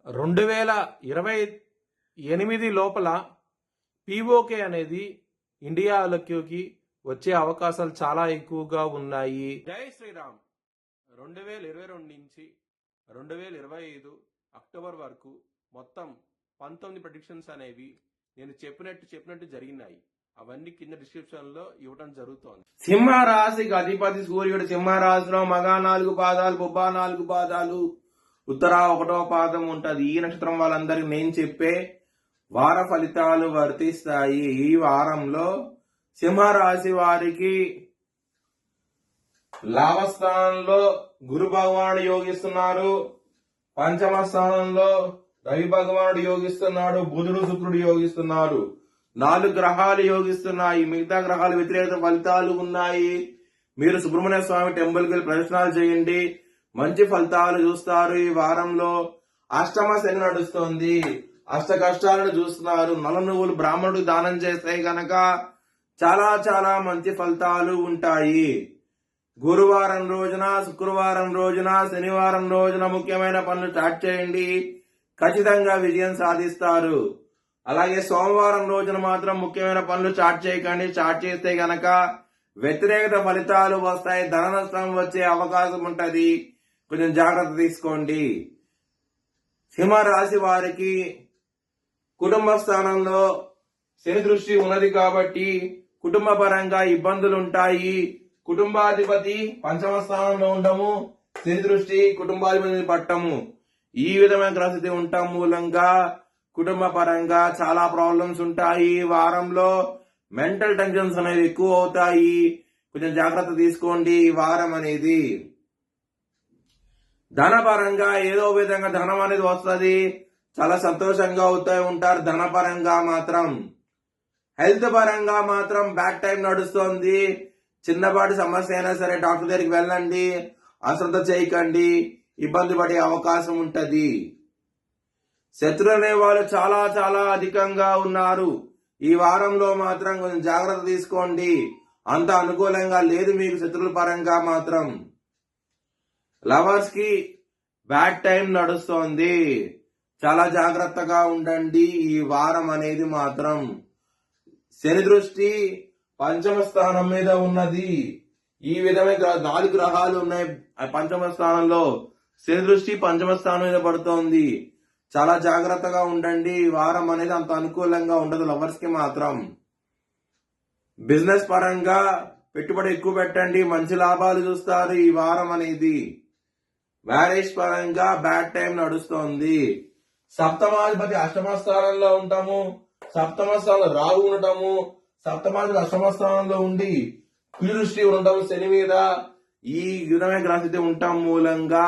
2028 లోపల పీఓకే అనేది ఇండియాలోకి వచ్చే అవకాశాలు చాలా ఎక్కువగా ఉన్నాయి. జై శ్రీరామ్. 2022 నుంచి 2025 అక్టోబర్ వరకు మొత్తం 19 ప్రెడిక్షన్స్ అనేవి నేను చెప్పినట్టు జరిగినాయి. అవన్నీ కింద డిస్క్రిప్షన్ లో ఇవ్వడం జరుగుతోంది. సింహరాశికి అధిపతి సూర్యుడు సింహరాశిలో మగ 4 పాదాలు, బొబ్బ 4 పాదాలు, ఉత్తర 1వ పాదం ఉంటది. ఈ నక్షత్రం వాళ్ళందరికి నేను చెప్పే వార ఫలితాలు వర్తిస్తాయి. ఈ వారంలో సింహరాశి వారికి లాభస్థానంలో గురు భగవానుడు యోగిస్తున్నారు. పంచమ స్థానంలో రవి భగవానుడు యోగిస్తున్నాడు. బుధుడు శుక్రుడు యోగిస్తున్నారు. 4 గ్రహాలు యోగిస్తున్నాయి. మిగతా గ్రహాలు వ్యతిరేక ఫలితాలు ఉన్నాయి. మీరు సుబ్రహ్మణ్య స్వామి టెంపుల్కి వెళ్ళి ప్రదర్శనలు చేయండి, మంచి ఫలితాలు చూస్తారు. ఈ వారంలో అష్టమ శని నడుస్తోంది. అష్ట కష్టాలను చూస్తున్నారు. నల్ల నువ్వులు బ్రాహ్మణుడికి దానం చేస్తే గనక చాలా చాలా మంచి ఫలితాలు ఉంటాయి. గురువారం రోజున, శుక్రవారం రోజున, శనివారం రోజున ముఖ్యమైన పనులు స్టార్ట్ చేయండి, ఖచ్చితంగా విజయం సాధిస్తారు. అలాగే సోమవారం రోజున మాత్రం ముఖ్యమైన పనులు స్టార్ట్ చేయకండి. స్టార్ట్ చేస్తే గనక వ్యతిరేకత ఫలితాలు వస్తాయి, ధన నష్టం వచ్చే అవకాశం ఉంటది. కొంచెం జాగ్రత్త తీసుకోండి. సింహరాశి వారికి కుటుంబ స్థానంలో శని దృష్టి ఉన్నది కాబట్టి కుటుంబ పరంగా ఇబ్బందులు ఉంటాయి. కుటుంబాధిపతి పంచమ స్థానంలో ఉండము, శని దృష్టి కుటుంబాధిపతిని పట్టము, ఈ విధమైన గ్రహస్థితి ఉండటం మూలంగా కుటుంబ పరంగా చాలా ప్రాబ్లమ్స్ ఉంటాయి. వారంలో మెంటల్ టెన్షన్స్ అనేవి ఎక్కువ అవుతాయి. కొంచెం జాగ్రత్త తీసుకోండి. ఈ వారం అనేది ధనపరంగా ఏదో విధంగా ధనం అనేది వస్తుంది, చాలా సంతోషంగా అవుతూ ఉంటారు. ధనపరంగా మాత్రం, హెల్త్ పరంగా మాత్రం బ్యాడ్ టైం నడుస్తోంది. చిన్నపాటి సమస్య అయినా సరే డాక్టర్ దగ్గరికి వెళ్ళండి, అశ్రద్ధ చేయకండి, ఇబ్బంది పడే అవకాశం ఉంటది. శత్రువులు అనే వాళ్ళు చాలా చాలా అధికంగా ఉన్నారు. ఈ వారంలో మాత్రం కొంచెం జాగ్రత్త తీసుకోండి. అంత అనుకూలంగా లేదు మీకు శత్రువుల పరంగా మాత్రం. లవర్స్ కి బ్యాడ్ టైం నడుస్తోంది, చాలా జాగ్రత్తగా ఉండండి. ఈ వారం అనేది మాత్రం శని దృష్టి పంచమ స్థానం మీద ఉన్నది. ఈ విధమైన 4 గ్రహాలు ఉన్నాయి పంచమ స్థానంలో. శని దృష్టి పంచమ స్థానం మీద పడుతోంది. చాలా జాగ్రత్తగా ఉండండి. ఈ వారం అనేది అంత అనుకూలంగా ఉండదు లవర్స్ కి మాత్రం. బిజినెస్ పరంగా పెట్టుబడి ఎక్కువ పెట్టండి, మంచి లాభాలు చూస్తారు ఈ వారం అనేది. మ్యారేజ్ పరంగా బ్యాడ్ టైం నడుస్తోంది. సప్తమాధిపతి అష్టమ స్థానంలో ఉంటాము, సప్తమ స్థానంలో రాహు ఉండటము, సప్తమాధిపతి అష్టమ స్థానంలో ఉండి దృష్టి ఉండటం శని మీద, ఈ విధమైన గ్రహస్థితి ఉండటం మూలంగా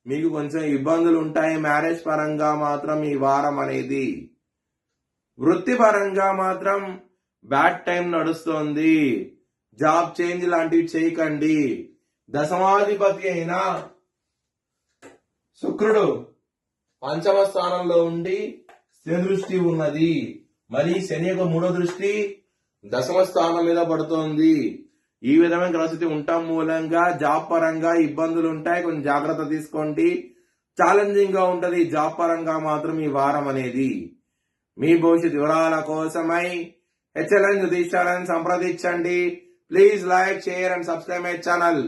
మీకు కొంచెం ఇబ్బందులు ఉంటాయి మ్యారేజ్ పరంగా మాత్రం ఈ వారం అనేది. వృత్తి పరంగా మాత్రం బ్యాడ్ టైం నడుస్తోంది. జాబ్ చేంజ్ లాంటివి చేయకండి. దశమాధిపతి అయిన శుక్రుడు పంచమ స్థానంలో ఉండి శని దృష్టి ఉన్నది. మరి శని యొక్క 3వ దృష్టి దశమ స్థానం మీద పడుతోంది. ఈ విధమైన గ్రహస్థితి ఉండటం మూలంగా జాబ్ పరంగా ఇబ్బందులు ఉంటాయి. కొంచెం జాగ్రత్త తీసుకోండి. ఛాలెంజింగ్ గా ఉంటది జాబ్ పరంగా మాత్రం ఈ వారం అనేది. మీ భవిష్యత్ వివరాల కోసమై HLN జ్యోతిష్యాలను సంప్రదించండి. Please like, share and subscribe my channel.